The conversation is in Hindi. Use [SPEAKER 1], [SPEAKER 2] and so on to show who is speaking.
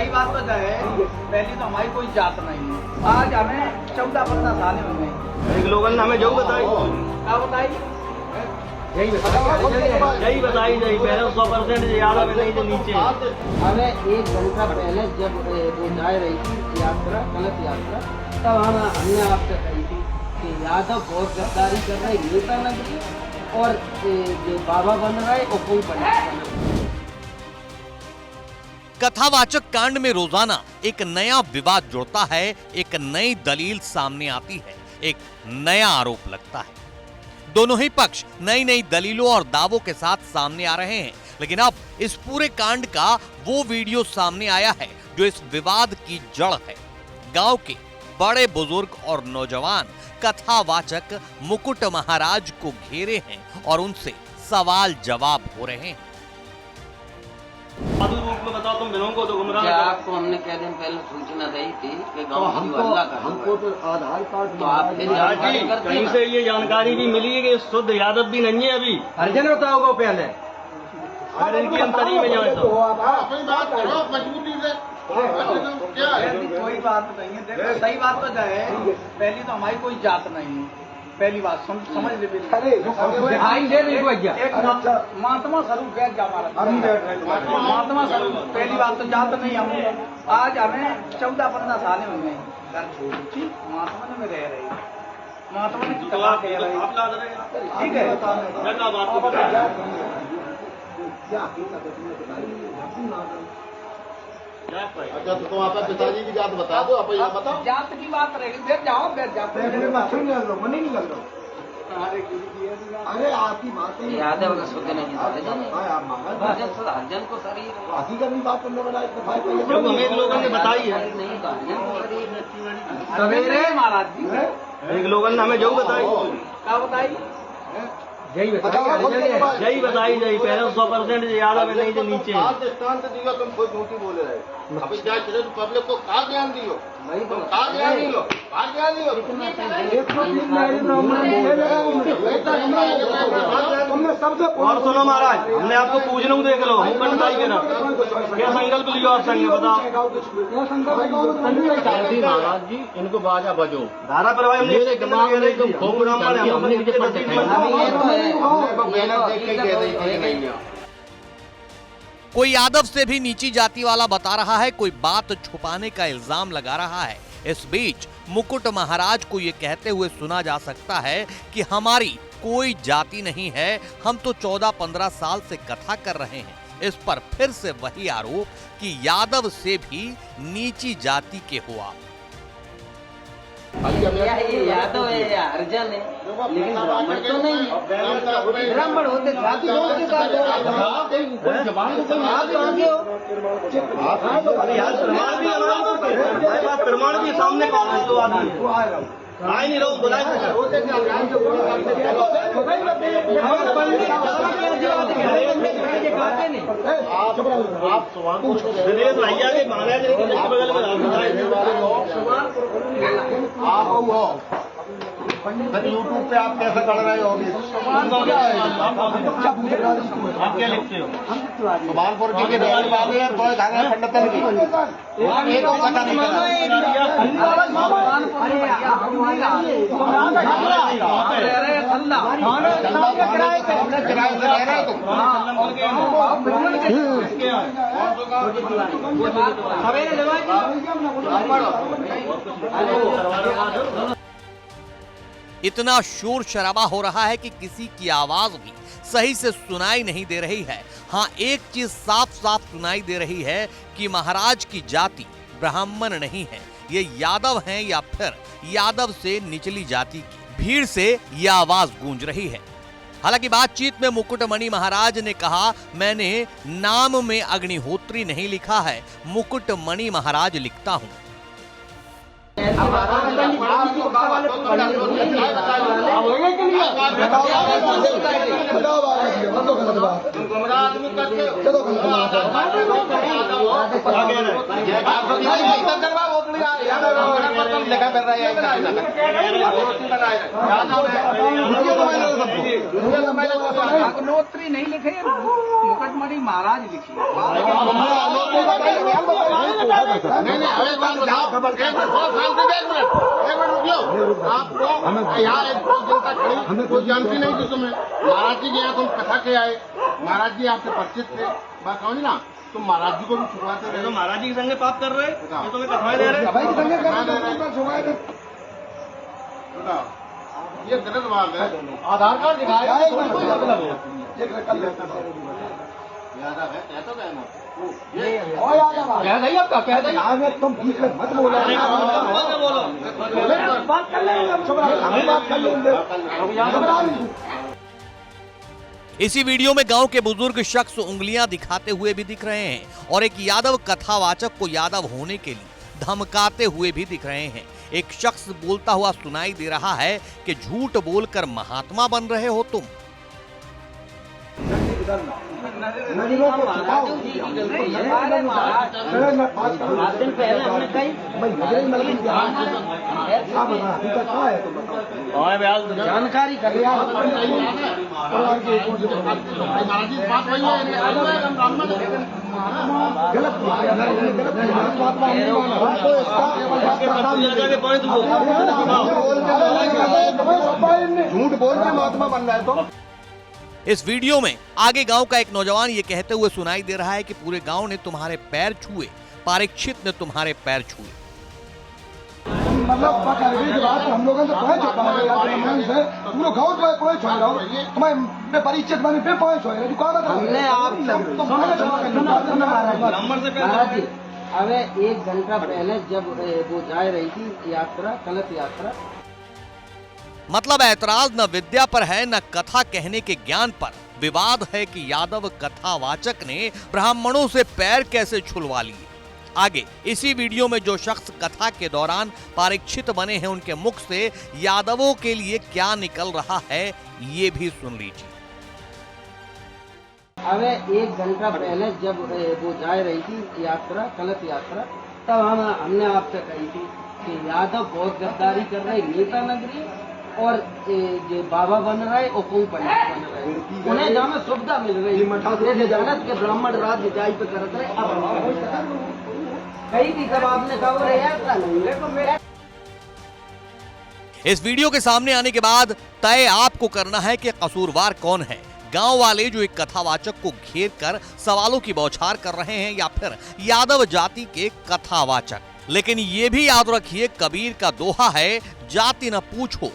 [SPEAKER 1] सही बात तो है, पहली तो हमारी कोई जात नहीं है। आज हमें 14-15 साल हो गए।
[SPEAKER 2] एक लोगों ने हमें जो बताई
[SPEAKER 1] क्या बताई?
[SPEAKER 2] यही बताई जाए पहले 100% ज्यादा में नहीं जो नीचे।
[SPEAKER 3] हमें 1 घंटा पहले जब वो जा रही थी यात्रा, गलत यात्रा, तब हमने आपसे कही थी कि यादव बहुत गद्दारी कर रहे नेता नगरी और जो बाबा बन रहा है वो कोई बना।
[SPEAKER 4] कथावाचक कांड में रोजाना एक नया विवाद जुड़ता है, एक नई दलील सामने आती है, एक नया आरोप लगता है। दोनों ही पक्ष नई नई दलीलों और दावों के साथ सामने आ रहे हैं, लेकिन अब इस पूरे कांड का वो वीडियो सामने आया है जो इस विवाद की जड़ है। गांव के बड़े बुजुर्ग और नौजवान कथावाचक मुकुट महाराज को घेरे हैं और उनसे सवाल जवाब हो रहे हैं।
[SPEAKER 2] साधु रूप में बताओ, तुम बिलों को तो गुमराह।
[SPEAKER 3] क्या आपको हमने कई दिन पहले सूचना दी थी कि गांव में हल्ला कर
[SPEAKER 5] हमको तो आधार कार्ड
[SPEAKER 3] तो आप फिर जानकारी करते
[SPEAKER 2] कहीं से ये जानकारी भी मिली है कि शुद्ध यादव भी नहीं है अभी।
[SPEAKER 5] हरिजन बताओगे पहले,
[SPEAKER 2] अगर इनकी अंतरी में जाए तो
[SPEAKER 5] अपनी बात करो मजबूती से।
[SPEAKER 1] ऐसी कोई बात नहीं है। देखो सही बात तो है, पहली तो हमारी कोई जात नहीं है। पहली बात समझ ले मेरी। एक महात्मा स्वरूप बैठ जा हमारा महात्मा स्वरूप। पहली बात तो जात नहीं हम। आज हमें 14-15 साल हो गए घर छोड़, ठीक महात्मा में रह रही, महात्मा ने कला कह रही, ठीक है।
[SPEAKER 5] अच्छा तो आपका पिताजी की जात बता दो, आप ये बताओ।
[SPEAKER 1] जात की बात रहेगी, बैठ जाओ बैठ जाओ।
[SPEAKER 5] अरे आपकी बात
[SPEAKER 3] यादव का शुद्ध नहीं हरिजन को शरीर
[SPEAKER 5] बाकी का भी बात करने वाला
[SPEAKER 2] जब हमें लोगों ने बताई है,
[SPEAKER 3] नहीं तो हरिजन को शरीर
[SPEAKER 1] सवेरे महाराज जी
[SPEAKER 2] एक लोगों ने हमें जो बताई।
[SPEAKER 1] क्या बताई?
[SPEAKER 2] यही बताई जाए पहले 100% ज्यादा में नहीं जो नीचे।
[SPEAKER 5] दृष्टांत दियो, तुम कोई झूठी बोले रहे। अभी क्या चले तो पब्लिक को कहा ज्ञान दियो, नहीं तो कहा ज्ञान दियो, कहा ज्ञान दियो।
[SPEAKER 2] और सुनो महाराज, हमने आपको पूछना देख लो, हम बताई के ना क्या संकल्प लियो आप संग बताओ।
[SPEAKER 5] महाराज जी इनको बाजा बजो,
[SPEAKER 2] धारा प्रवाह हमने
[SPEAKER 5] दिमाग में तुम खूब ब्राह्मण
[SPEAKER 4] कोई यादव से भी नीची जाति वाला बता रहा है, कोई बात छुपाने का इल्जाम लगा रहा है। इस बीच मुकुट महाराज को ये कहते हुए सुना जा सकता है कि हमारी कोई जाति नहीं है, हम तो 14-15 साल से कथा कर रहे हैं। इस पर फिर से वही आरोप कि यादव से भी नीची जाति के हुआ।
[SPEAKER 3] ये यादव है या हरिजन है, लेकिन ब्राह्मण तो नहीं है। ब्राह्मण होते जाति
[SPEAKER 2] प्रमाण भी सामने कौन है? दो आदमी आए नहीं रहो बुलाए विदेश भैया के मांगा बगल में
[SPEAKER 5] सर यूट्यूब पे आप कैसे कर रहे हो?
[SPEAKER 2] आप क्या लिखते हो?
[SPEAKER 5] सुभानपुर जी के देवल बाबू है, कोई खाना पंडितन की एक को पता नहीं
[SPEAKER 4] इतना शोर शराबा हो रहा है कि किसी की आवाज भी सही से सुनाई नहीं दे रही है। हाँ, एक चीज साफ साफ सुनाई दे रही है कि महाराज की जाति ब्राह्मण नहीं है, ये यादव हैं या फिर यादव से निचली जाति की। भीड़ से यह आवाज गूंज रही है। हालांकि बातचीत में मुकुटमणि महाराज ने कहा, मैंने नाम में अग्निहोत्री नहीं लिखा है, मुकुटमणि महाराज लिखता हूँ।
[SPEAKER 1] अग्निहोत्री नहीं लिखे, मुकुटमणि महाराज लिखिए।
[SPEAKER 5] नहीं नहीं अरे बात जाओ एक मिनट रुकियो। आपको यहाँ एक जनता खड़ी कोई जानती नहीं थी तुम्हें। महाराज जी के यहाँ तुम कथा के आए, महाराज जी आपसे परिचित थे, बात कहो ना, तुम महाराज जी को भी छुपाते रहे।
[SPEAKER 2] तो महाराज जी के संगे पाप कर रहे, ये तुम्हें कथाएं दे रहे।
[SPEAKER 5] बताओ, ये गलत बात है। आधार कार्ड दिखाया यादव है, कहता है ना
[SPEAKER 1] क्या गई आपका क्या गई तुम बीच में मत बोलो बात कर लेंगे।
[SPEAKER 4] इसी वीडियो में गांव के बुजुर्ग शख्स उंगलियां दिखाते हुए भी दिख रहे हैं और एक यादव कथावाचक को यादव होने के लिए धमकाते हुए भी दिख रहे हैं। एक शख्स बोलता हुआ सुनाई दे रहा है कि झूठ बोलकर महात्मा बन रहे हो तुम।
[SPEAKER 1] नदियों को छुपाओ।
[SPEAKER 3] 8 दिन पहले हमने कही जानकारी कर
[SPEAKER 5] महाराज जी बात वही है।
[SPEAKER 1] झूठ बोल के महात्मा बन रहा है तो।
[SPEAKER 4] इस वीडियो में आगे गांव का एक नौजवान ये कहते हुए सुनाई दे रहा है कि पूरे गांव ने तुम्हारे पैर छुए, परीक्षित ने तुम्हारे पैर छुए।
[SPEAKER 1] मतलब बात हम लोगों से पूरे गाँव छोड़ रहा हूँ तुम्हें परीक्षित बने पे
[SPEAKER 3] हमने आप महाराज जी अब 1 घंटा पहले जब वो जा रही थी यात्रा, कलश यात्रा,
[SPEAKER 4] मतलब ऐतराज न विद्या पर है न कथा कहने के ज्ञान पर। विवाद है कि यादव कथावाचक ने ब्राह्मणों से पैर कैसे छुलवा लिए। आगे इसी वीडियो में जो शख्स कथा के दौरान परीक्षित बने हैं उनके मुख से यादवों के लिए क्या निकल रहा है ये भी सुन लीजिए।
[SPEAKER 3] अब 1 घंटा पहले जब वो जा रही थी यात्रा, कलश यात्रा, तब हमने आपसे कही थी कि यादव बहुत गद्दारी कर रहे, नेता नगरी और जो बाबा बन रहे और कोई पंडित बन रहे, उन्हें जहाँ सुविधा मिल रही जनत के ब्राह्मण राज्य जाई पे करते रहे। अब कहीं भी जब आपने कहा तो मेरा
[SPEAKER 4] इस वीडियो के सामने आने के बाद तय आपको करना है कि कसूरवार कौन है, गांव वाले जो एक कथावाचक को घेर कर सवालों की बौछार कर रहे हैं या फिर यादव जाति के कथावाचक। लेकिन ये भी याद रखिए, कबीर का दोहा है, जाति न पूछो